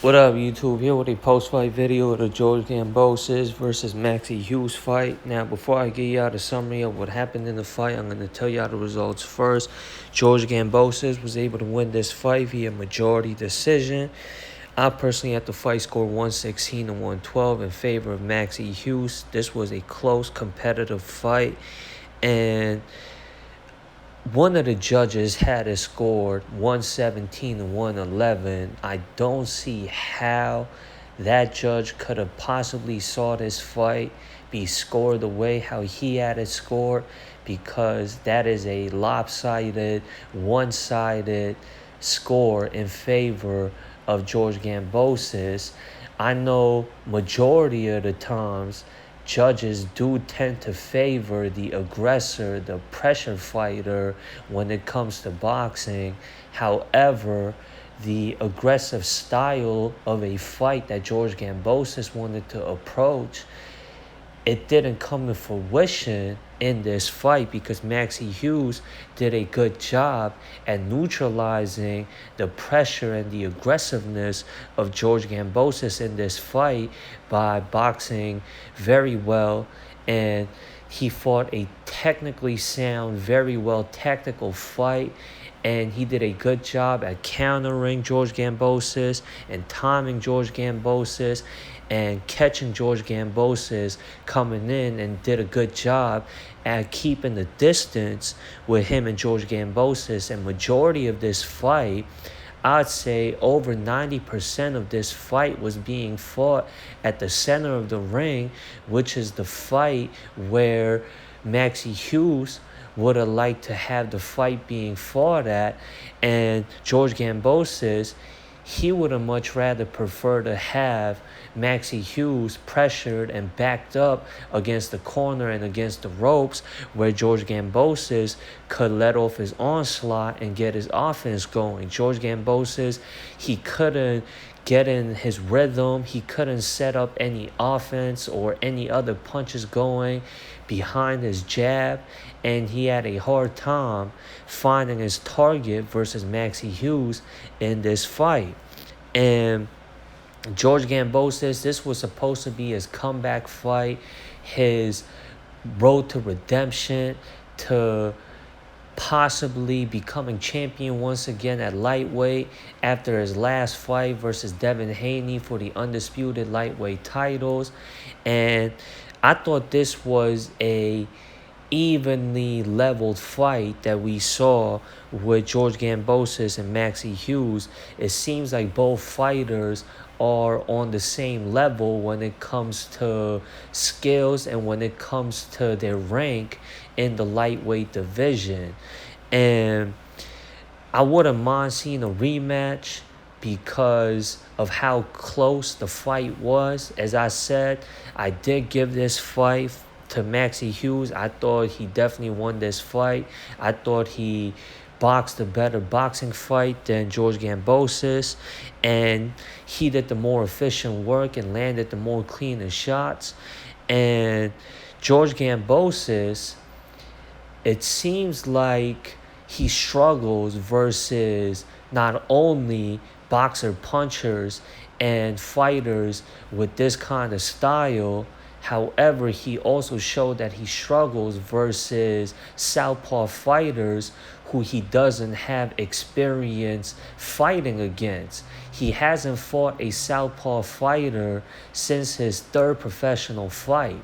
What up, YouTube? Here with a post-fight video of the George Kambosos versus Maxi Hughes fight. Now, before I give y'all the summary of what happened in the fight, I'm going to tell y'all the results first. George Kambosos was able to win this fight via majority decision. I personally had the fight score 116 to 112 in favor of Maxi Hughes. This was a close, competitive fight, and one of the judges had it scored 117 to 111. I don't see how that judge could have possibly saw this fight be scored the way how he had it scored, because that is a lopsided, one-sided score in favor of George Kambosos. I know majority of the times judges do tend to favor the aggressor, the pressure fighter when it comes to boxing. However, the aggressive style of a fight that George Kambosos wanted to approach, it didn't come to fruition in this fight because Maxi Hughes did a good job at neutralizing the pressure and the aggressiveness of George Kambosos in this fight by boxing very well, and he fought a technically sound, very well tactical fight, and he did a good job at countering George Kambosos and timing George Kambosos and catching George Kambosos coming in, and did a good job at keeping the distance with him and George Kambosos. And majority of this fight, I'd say over 90% of this fight was being fought at the center of the ring, which is the fight where Maxi Hughes would have liked to have the fight being fought at. And George Kambosos, he would have much rather preferred to have Maxi Hughes pressured and backed up against the corner and against the ropes, where George Kambosos could let off his onslaught and get his offense going. George Kambosos, he couldn't get in his rhythm. He couldn't set up any offense or any other punches going behind his jab, and he had a hard time finding his target versus Maxi Hughes in this fight. And George Kambosos, this was supposed to be his comeback fight, his road to redemption, to possibly becoming champion once again at lightweight after his last fight versus Devin Haney for the undisputed lightweight titles. And I thought this was a evenly leveled fight that we saw with George Kambosos and Maxi Hughes. It seems like both fighters are on the same level when it comes to skills and when it comes to their rank in the lightweight division. And I wouldn't mind seeing a rematch because of how close the fight was. As I said, I did give this fight to Maxi Hughes. I thought he definitely won this fight. I thought he boxed a better boxing fight than George Kambosos, and he did the more efficient work and landed the more cleaner shots. And George Kambosos, it seems like he struggles versus not only boxer punchers and fighters with this kind of style. However, he also showed that he struggles versus southpaw fighters who he doesn't have experience fighting against. He hasn't fought a southpaw fighter since his third professional fight.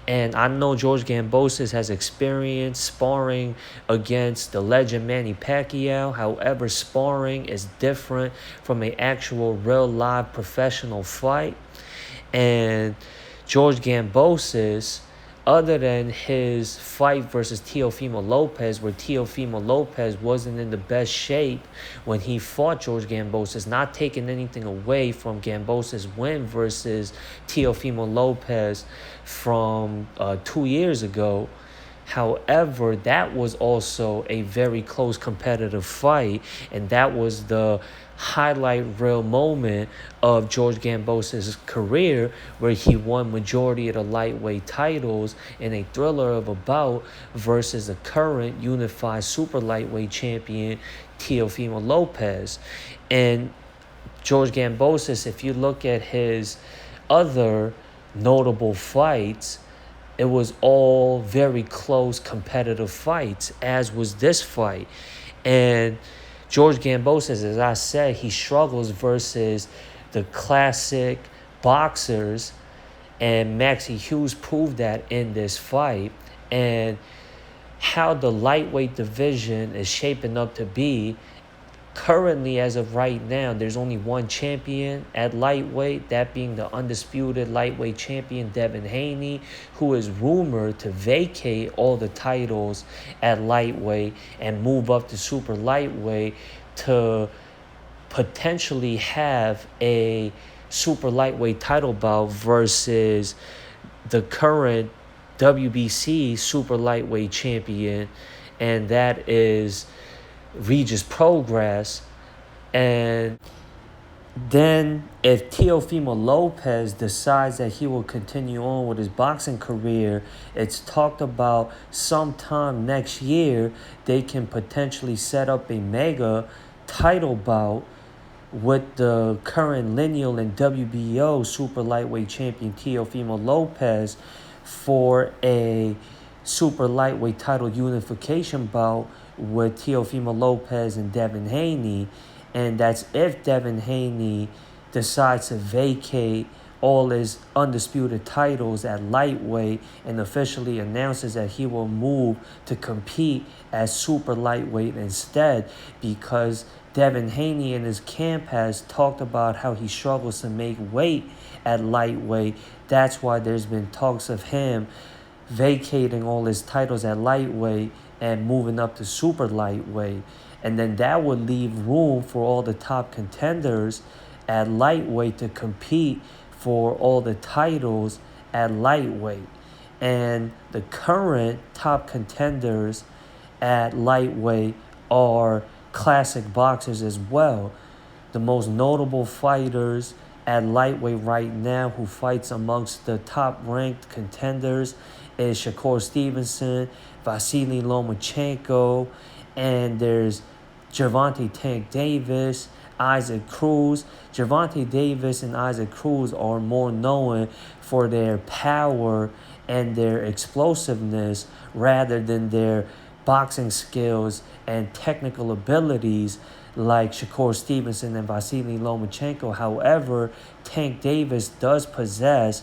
And I know George Kambosos has experience sparring against the legend Manny Pacquiao. However, sparring is different from an actual real live professional fight. And George Kambosos, other than his fight versus Teofimo Lopez, where Teofimo Lopez wasn't in the best shape when he fought George Kambosos, not taking anything away from Kambosos' win versus Teofimo Lopez from 2 years ago. However, that was also a very close competitive fight, and that was the highlight reel moment of George Kambosos' career, where he won majority of the lightweight titles in a thriller of a bout versus the current unified super lightweight champion Teofimo Lopez. And George Kambosos, if you look at his other notable fights, it was all very close competitive fights, as was this fight. And George Kambosos, as I said, he struggles versus the classic boxers, and Maxi Hughes proved that in this fight. And how the lightweight division is shaping up to be, currently, as of right now, there's only one champion at lightweight, that being the undisputed lightweight champion, Devin Haney, who is rumored to vacate all the titles at lightweight and move up to super lightweight to potentially have a super lightweight title bout versus the current WBC super lightweight champion, and that is Regis Progress. And then if Teofimo Lopez decides that he will continue on with his boxing career, it's talked about sometime next year they can potentially set up a mega title bout with the current lineal and WBO super lightweight champion Teofimo Lopez for a super lightweight title unification bout with Teofimo Lopez and Devin Haney. And that's if Devin Haney decides to vacate all his undisputed titles at lightweight and officially announces that he will move to compete as super lightweight instead, because Devin Haney in his camp has talked about how he struggles to make weight at lightweight. That's why there's been talks of him vacating all his titles at lightweight and moving up to super lightweight. And then that would leave room for all the top contenders at lightweight to compete for all the titles at lightweight. And the current top contenders at lightweight are classic boxers as well. The most notable fighters at lightweight right now who fights amongst the top ranked contenders is Shakur Stevenson, Vasily Lomachenko, and there's Gervonta Tank Davis, Isaac Cruz. Gervonta Davis and Isaac Cruz are more known for their power and their explosiveness rather than their boxing skills and technical abilities like Shakur Stevenson and Vasily Lomachenko. However, Tank Davis does possess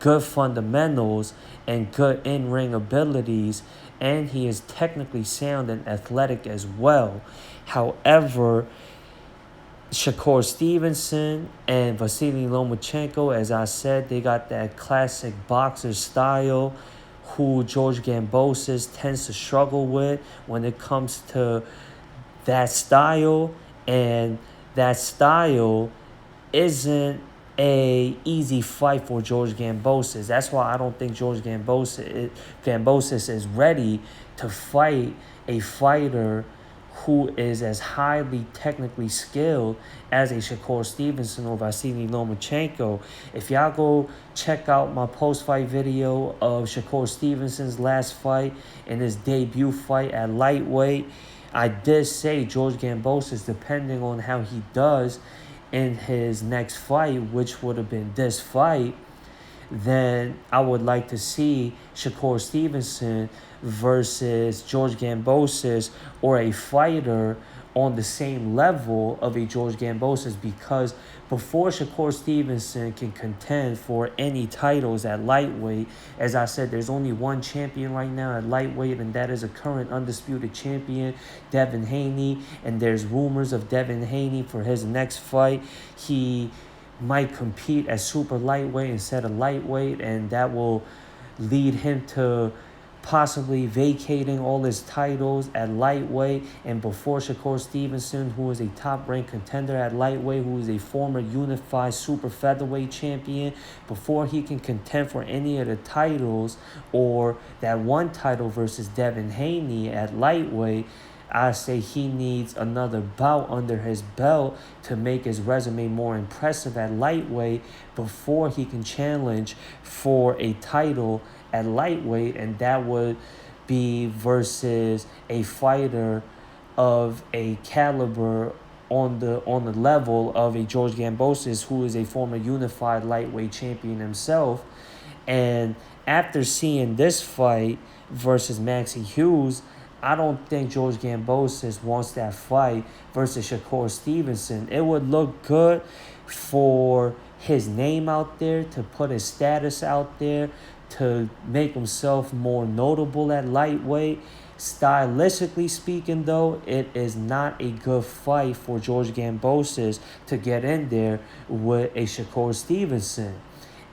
good fundamentals and good in-ring abilities, and he is technically sound and athletic as well. However, Shakur Stevenson and Vasily Lomachenko, as I said, they got that classic boxer style who George Kambosos tends to struggle with when it comes to that style, and that style isn't a easy fight for George Kambosos. That's why I don't think George Kambosos is ready to fight a fighter who is as highly technically skilled as a Shakur Stevenson or Vasily Lomachenko. If y'all go check out my post-fight video of Shakur Stevenson's last fight and his debut fight at lightweight, I did say George Kambosos, depending on how he does in his next fight, which would have been this fight, then I would like to see Shakur Stevenson versus George Kambosos, or a fighter on the same level of a George Kambosos, because before Shakur Stevenson can contend for any titles at lightweight, as I said, there's only one champion right now at lightweight, and that is a current undisputed champion, Devin Haney. And there's rumors of Devin Haney for his next fight. He might compete as super lightweight instead of lightweight, and that will lead him to possibly vacating all his titles at lightweight. And before Shakur Stevenson, who is a top-ranked contender at lightweight, who is a former unified super featherweight champion, before he can contend for any of the titles or that one title versus Devin Haney at lightweight, I say he needs another bout under his belt to make his resume more impressive at lightweight before he can challenge for a title at lightweight, and that would be versus a fighter of a caliber on the level of a George Kambosos, who is a former unified lightweight champion himself. And after seeing this fight versus Maxi Hughes, I don't think George Kambosos wants that fight versus Shakur Stevenson. It would look good for his name out there, to put his status out there, to make himself more notable at lightweight. Stylistically speaking, though, it is not a good fight for George Kambosos to get in there with a Shakur Stevenson.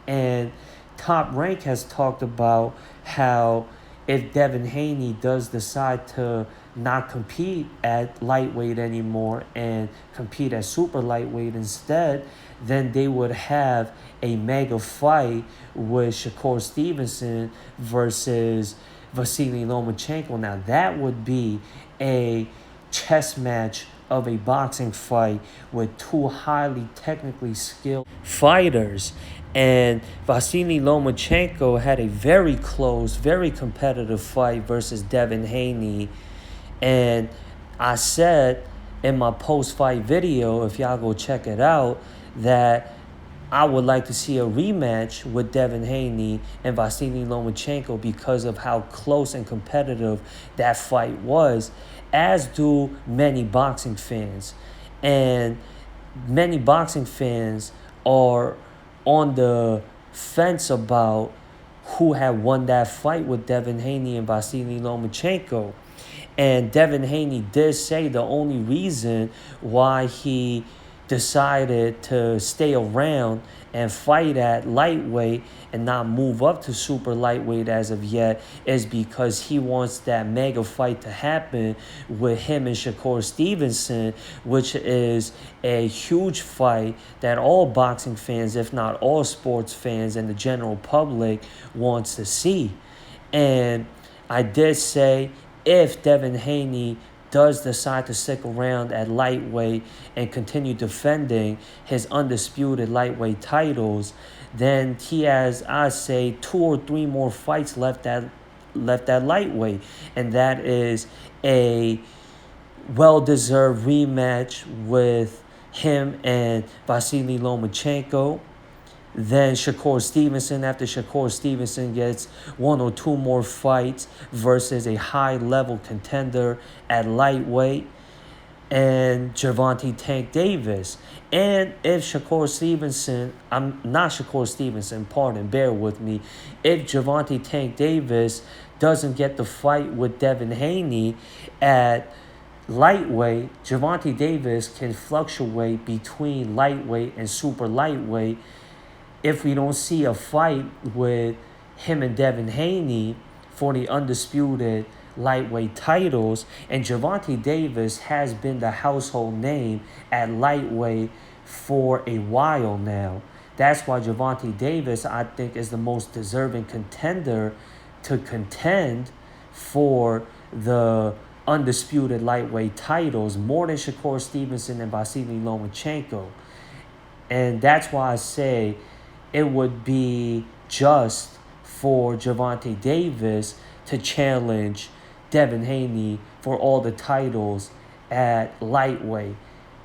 And Top Rank has talked about how if Devin Haney does decide to not compete at lightweight anymore and compete at super lightweight instead, then they would have a mega fight with Shakur Stevenson versus Vasily Lomachenko. Now, that would be a chess match of a boxing fight with two highly technically skilled fighters. And Vasily Lomachenko had a very close, very competitive fight versus Devin Haney. And I said in my post-fight video, if y'all go check it out, that I would like to see a rematch with Devin Haney and Vasily Lomachenko because of how close and competitive that fight was, as do many boxing fans. And many boxing fans are on the fence about who had won that fight with Devin Haney and Vasily Lomachenko. And Devin Haney did say the only reason why he decided to stay around and fight at lightweight and not move up to super lightweight as of yet is because he wants that mega fight to happen with him and Shakur Stevenson, which is a huge fight that all boxing fans, if not all sports fans and the general public, wants to see. And I did say if Devin Haney does decide to stick around at lightweight and continue defending his undisputed lightweight titles, then he has, I say, 2 or 3 more fights left at lightweight. And that is a well-deserved rematch with him and Vasily Lomachenko. Then Shakur Stevenson, after Shakur Stevenson gets 1 or 2 more fights versus a high-level contender at lightweight, and Gervonta Tank Davis. And if Shakur Stevenson, bear with me, if Gervonta Tank Davis doesn't get the fight with Devin Haney at lightweight, Gervonta Davis can fluctuate between lightweight and super lightweight. If we don't see a fight with him and Devin Haney for the undisputed lightweight titles, and Gervonta Davis has been the household name at lightweight for a while now. That's why Gervonta Davis, I think, is the most deserving contender to contend for the undisputed lightweight titles, more than Shakur Stevenson and Vasily Lomachenko. And that's why I say it would be just for Gervonta Davis to challenge Devin Haney for all the titles at lightweight.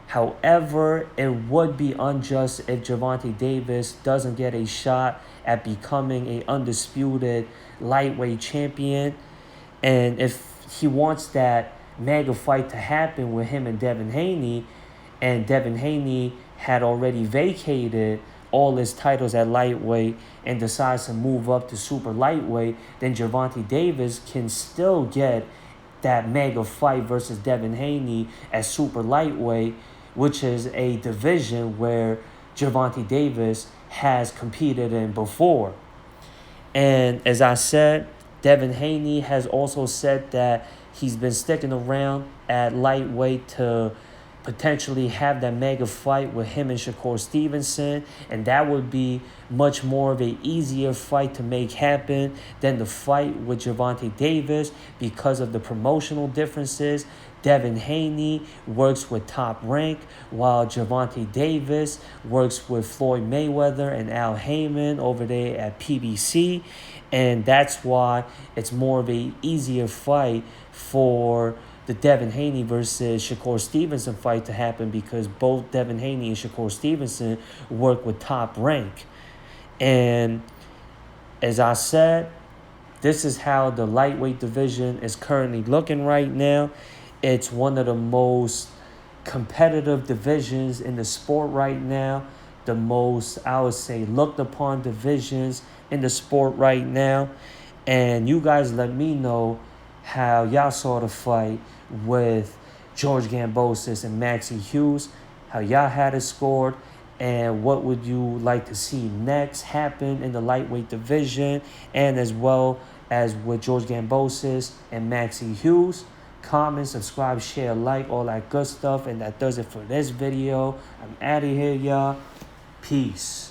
However, it would be unjust if Gervonta Davis doesn't get a shot at becoming an undisputed lightweight champion. And if he wants that mega fight to happen with him and Devin Haney, and Devin Haney had already vacated all his titles at lightweight and decides to move up to super lightweight, then Gervonta Davis can still get that mega fight versus Devin Haney at super lightweight, which is a division where Gervonta Davis has competed in before. And as I said, Devin Haney has also said that he's been sticking around at lightweight to potentially have that mega fight with him and Shakur Stevenson, and that would be much more of an easier fight to make happen than the fight with Gervonta Davis because of the promotional differences. Devin Haney works with Top Rank, while Gervonta Davis works with Floyd Mayweather and Al Heyman over there at PBC, and that's why it's more of an easier fight for the Devin Haney versus Shakur Stevenson fight to happen because both Devin Haney and Shakur Stevenson work with Top Rank. And as I said, this is how the lightweight division is currently looking right now. It's one of the most competitive divisions in the sport right now. The most, I would say, looked upon divisions in the sport right now. And you guys let me know how y'all saw the fight with George Kambosos and Maxi Hughes, how y'all had it scored, and what would you like to see next happen in the lightweight division, and as well as with George Kambosos and Maxi Hughes. Comment, subscribe, share, like, all that good stuff. And that does it for this video. I'm out of here, y'all. Peace.